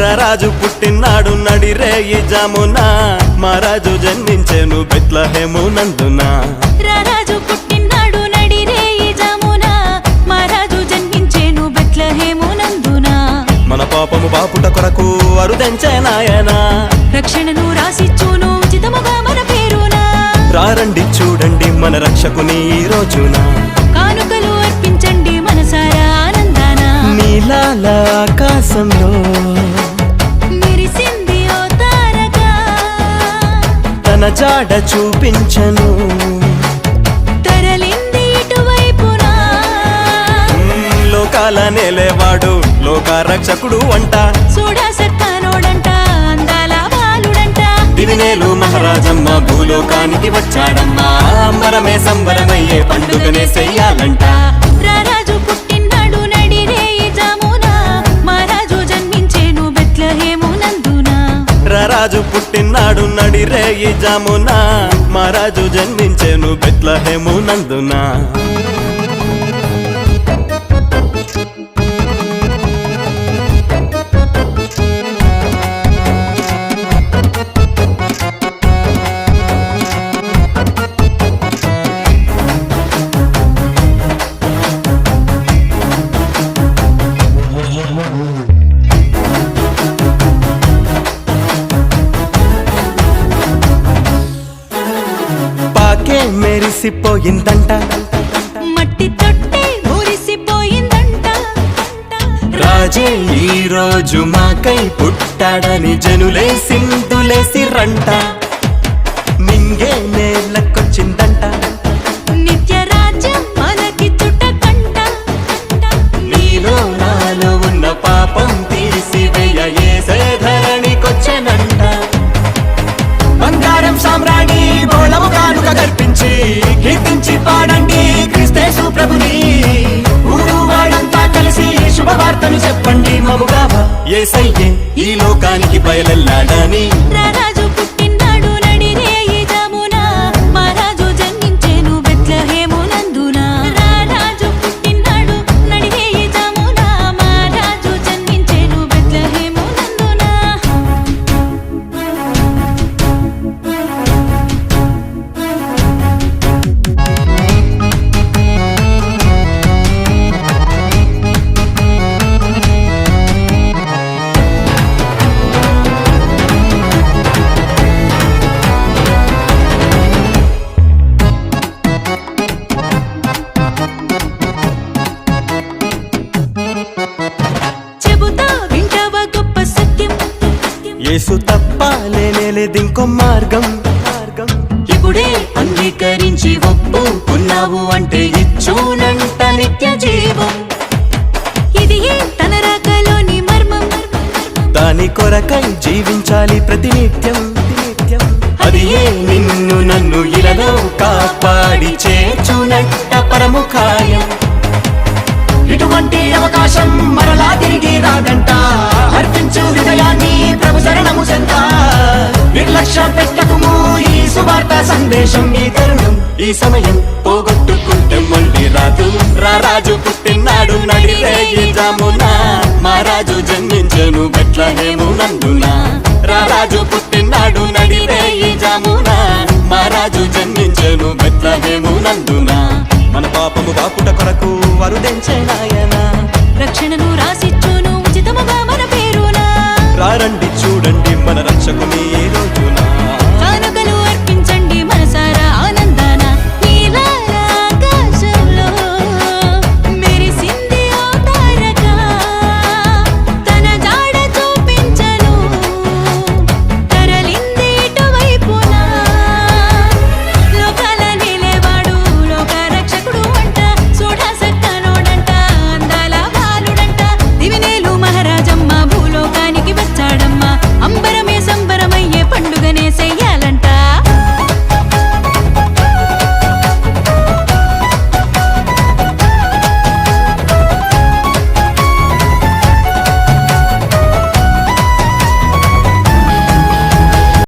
రారాజు పుట్టినాడు నడిరే ఈ జామున మహారాజు జన్మించెను బెత్లెహేము నందున. రారాజు పుట్టినాడు నడిరే ఈ జామున మహారాజు జన్మించెను బెత్లెహేము నందున. మన పాపము బాపుట కొరకు అరుదెంచే నాయన రక్షణను రాసిచ్చును ఉచితముగా మన పేరున. రారండి చూడండి మన రక్షకుని ఈ రోజున. కానుకలు అర్పించండి మనసారా ఆనందాన. నీలాల ఆకాశంలో మెరిసింది ఓ తారక, తన జాడ చూపించను. తరలింది ఇటువైపున. లోకాల నేలేవాడు లోక రక్షకుడు అంట. చూడా సక్కనోడంట అందాల బాలుడంట. దివినేలు మహారాజమ్మ భూలోకానికి వచ్చాడమ్మా. అంబరమే సంబరమయ్యే పండుగనే చెయ్యాలంట. రారాజు పుట్టినాడు నడిరే ఈ జామున మహారాజు జన్మించెను బెత్లెహేము నందున. రారాజు పుట్టినాడు నడిరే ఈ జామున మహారాజు జన్మించెను బెత్లెహేము నందున. పాకే మెరిసిపోయిందంట, మట్టి తొట్టే మురిసిపోయిందంట. రాజే ఈ రోజు మాకై పుట్టాడని జనులే సింధులేసి రంట. నింగే నేలకొచ్చిందంట, నిత్య రాజ్యం మనకి చుట్టకంట. నీలో నాలో ఉన్న పాపం తీసివేయ యేసే ధరణికొచ్చెనంట. బంగారం సామ్రాణి బోళము కానుక కర్పించి కీర్తించి పాడండి క్రీస్తేసు ప్రభుని. ఊరు వాడంతా కలిసి శుభవార్తను చెప్పండి మముగావా యేసయ్యే ఈ లోకానికి బయలెల్లాడని. రారాజు పుట్టినాడు నడిరే ఈ జామున మహారాజు జన్మించెను బెత్లెహేము నందున. రారాజు పుట్టినాడు నడిరే ఈ జామున మహారాజు జన్మించెను బెత్లెహేము నందున. చెబుతా వింటావా గొప్ప సత్యం. యేసు తప్ప లేనేలేదింకో మార్గం. ఇప్పుడే అంగీకరించి ఒప్పుకున్నావు అంటే ఇచ్చునంట నిత్య జీవం. ఇది తన రాకలోని మర్మం. దాని కొరకై జీవించాలి ప్రతినిత్యం. అది నిన్ను నన్ను ఇలలో కాపాడి చేర్చునట్ట పరముఖాయం. ఇటువంటి అవకాశం మరలా తిరిగి రాదంట. అర్పించు హృదయాన్ని ప్రభు శరణము చెంత. నిర్లక్ష్యం పెట్టకుము ఈ సువార్త సందేశం. ఈ తరుణం ఈ సమయం పోగొట్టుకుంటే మళ్ళీ రాదు. రారాజు పుట్టినాడు నడిరే ఈ జామున మహారాజు జన్మించెను బెత్లెహేము నందున. రారాజు పుట్టినాడు నడిరే ఈ జామున మహారాజు జన్మించెను బెత్లెహేము నందున. మన పాపము బాపుట కొరకు వరుదెంచే నాయన రక్షణను రాసి